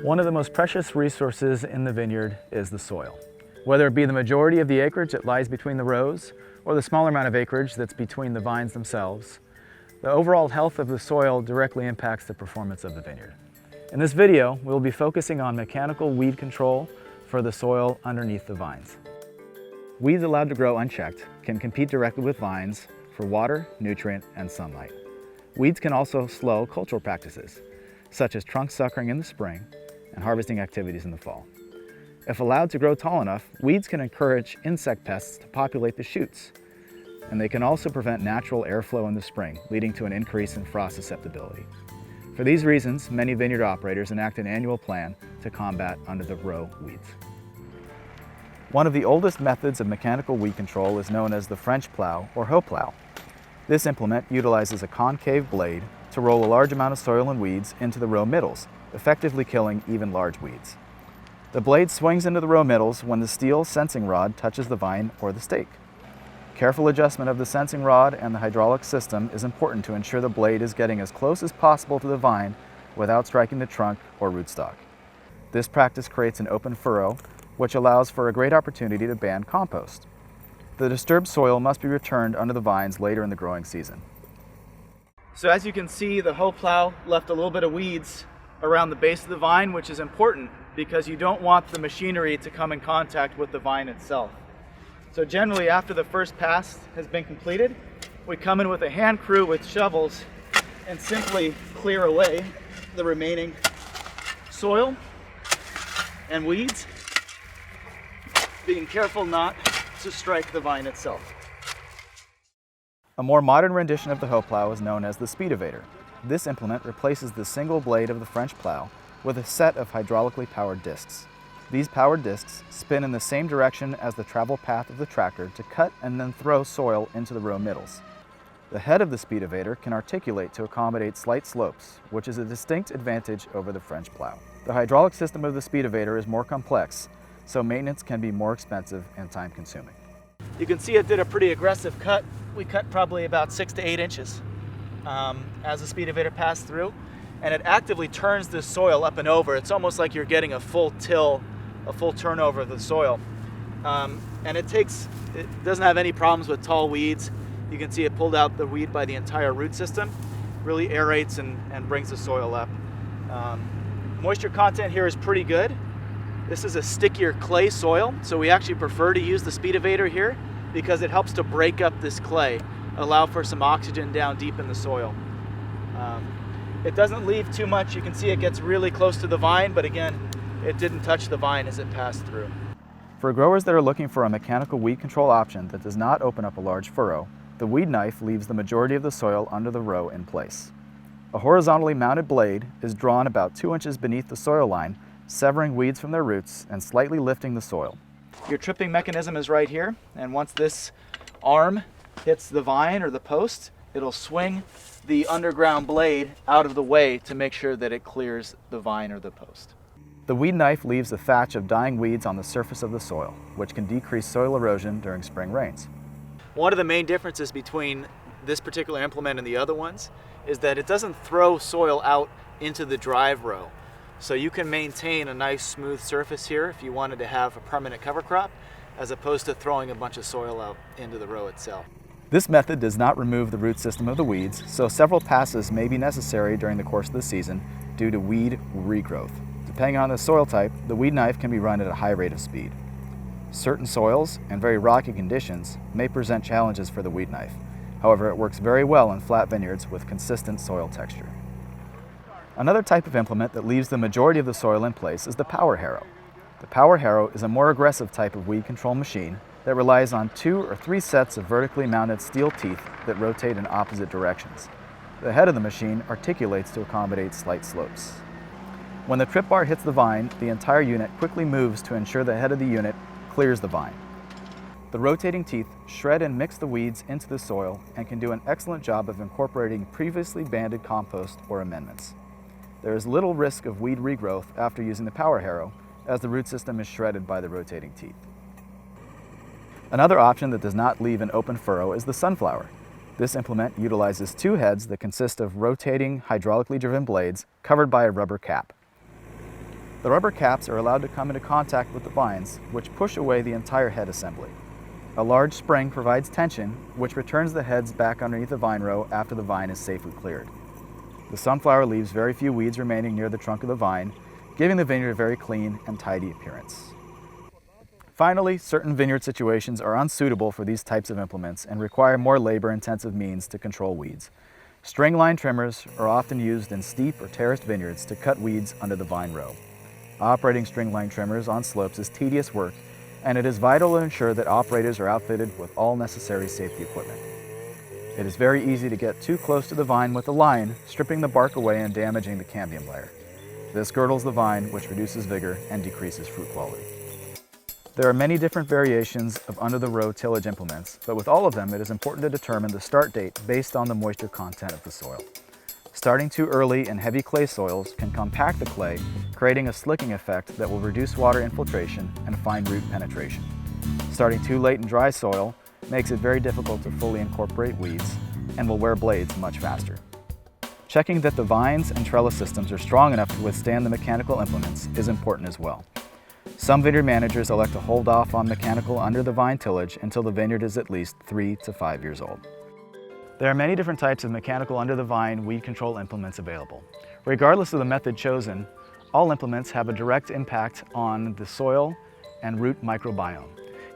One of the most precious resources in the vineyard is the soil. Whether it be the majority of the acreage that lies between the rows or the smaller amount of acreage that's between the vines themselves, the overall health of the soil directly impacts the performance of the vineyard. In this video, we'll be focusing on mechanical weed control for the soil underneath the vines. Weeds allowed to grow unchecked can compete directly with vines for water, nutrient, and sunlight. Weeds can also slow cultural practices, such as trunk suckering in the spring and harvesting activities in the fall. If allowed to grow tall enough, weeds can encourage insect pests to populate the shoots, and they can also prevent natural airflow in the spring, leading to an increase in frost susceptibility. For these reasons, many vineyard operators enact an annual plan to combat under-the-row weeds. One of the oldest methods of mechanical weed control is known as the French plow or Hoe Plow. This implement utilizes a concave blade to roll a large amount of soil and weeds into the row middles, effectively killing even large weeds. The blade swings into the row middles when the steel sensing rod touches the vine or the stake. Careful adjustment of the sensing rod and the hydraulic system is important to ensure the blade is getting as close as possible to the vine without striking the trunk or rootstock. This practice creates an open furrow, which allows for a great opportunity to ban compost. The disturbed soil must be returned under the vines later in the growing season. So as you can see, the Hoe Plow left a little bit of weeds around the base of the vine, which is important because you don't want the machinery to come in contact with the vine itself. So generally, after the first pass has been completed, we come in with a hand crew with shovels and simply clear away the remaining soil and weeds, being careful not to strike the vine itself. A more modern rendition of the Hoe Plow is known as the Speedovator. This implement replaces the single blade of the French plow with a set of hydraulically powered discs. These powered discs spin in the same direction as the travel path of the tractor to cut and then throw soil into the row middles. The head of the Speedovator can articulate to accommodate slight slopes, which is a distinct advantage over the French plow. The hydraulic system of the Speedovator is more complex, so maintenance can be more expensive and time-consuming. You can see it did a pretty aggressive cut. We cut probably about 6 to 8 inches as the Speedovator passed through, and it actively turns this soil up and over. It's almost like you're getting a full till, a full turnover of the soil. And it doesn't have any problems with tall weeds. You can see it pulled out the weed by the entire root system, really aerates and brings the soil up. Moisture content here is pretty good. This is a stickier clay soil, so we actually prefer to use the Speedovator here because it helps to break up this clay, allow for some oxygen down deep in the soil. It doesn't leave too much. You can see it gets really close to the vine, but again, it didn't touch the vine as it passed through. For growers that are looking for a mechanical weed control option that does not open up a large furrow, the weed knife leaves the majority of the soil under the row in place. A horizontally mounted blade is drawn about 2 inches beneath the soil line, severing weeds from their roots and slightly lifting the soil. Your tripping mechanism is right here, and once this arm hits the vine or the post, it'll swing the underground blade out of the way to make sure that it clears the vine or the post. The weed knife leaves a thatch of dying weeds on the surface of the soil, which can decrease soil erosion during spring rains. One of the main differences between this particular implement and the other ones is that it doesn't throw soil out into the drive row. So you can maintain a nice smooth surface here if you wanted to have a permanent cover crop, as opposed to throwing a bunch of soil out into the row itself. This method does not remove the root system of the weeds, so several passes may be necessary during the course of the season due to weed regrowth. Depending on the soil type, the weed knife can be run at a high rate of speed. Certain soils and very rocky conditions may present challenges for the weed knife. However, it works very well in flat vineyards with consistent soil texture. Another type of implement that leaves the majority of the soil in place is the power harrow. The power harrow is a more aggressive type of weed control machine that relies on 2 or 3 sets of vertically mounted steel teeth that rotate in opposite directions. The head of the machine articulates to accommodate slight slopes. When the trip bar hits the vine, the entire unit quickly moves to ensure the head of the unit clears the vine. The rotating teeth shred and mix the weeds into the soil and can do an excellent job of incorporating previously banded compost or amendments. There is little risk of weed regrowth after using the power harrow, as the root system is shredded by the rotating teeth. Another option that does not leave an open furrow is the sunflower. This implement utilizes two heads that consist of rotating, hydraulically driven blades covered by a rubber cap. The rubber caps are allowed to come into contact with the vines, which push away the entire head assembly. A large spring provides tension, which returns the heads back underneath the vine row after the vine is safely cleared. The sunflower leaves very few weeds remaining near the trunk of the vine, giving the vineyard a very clean and tidy appearance. Finally, certain vineyard situations are unsuitable for these types of implements and require more labor-intensive means to control weeds. Stringline trimmers are often used in steep or terraced vineyards to cut weeds under the vine row. Operating stringline trimmers on slopes is tedious work, and it is vital to ensure that operators are outfitted with all necessary safety equipment. It is very easy to get too close to the vine with a line, stripping the bark away and damaging the cambium layer. This girdles the vine, which reduces vigor and decreases fruit quality. There are many different variations of under-the-row tillage implements, but with all of them it is important to determine the start date based on the moisture content of the soil. Starting too early in heavy clay soils can compact the clay, creating a slicking effect that will reduce water infiltration and fine root penetration. Starting too late in dry soil makes it very difficult to fully incorporate weeds and will wear blades much faster. Checking that the vines and trellis systems are strong enough to withstand the mechanical implements is important as well. Some vineyard managers elect to hold off on mechanical under the vine tillage until the vineyard is at least 3 to 5 years old. There are many different types of mechanical under the vine weed control implements available. Regardless of the method chosen, all implements have a direct impact on the soil and root microbiome.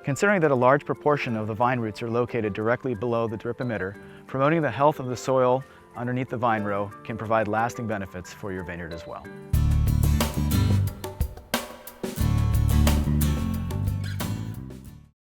Considering that a large proportion of the vine roots are located directly below the drip emitter, promoting the health of the soil underneath the vine row can provide lasting benefits for your vineyard as well.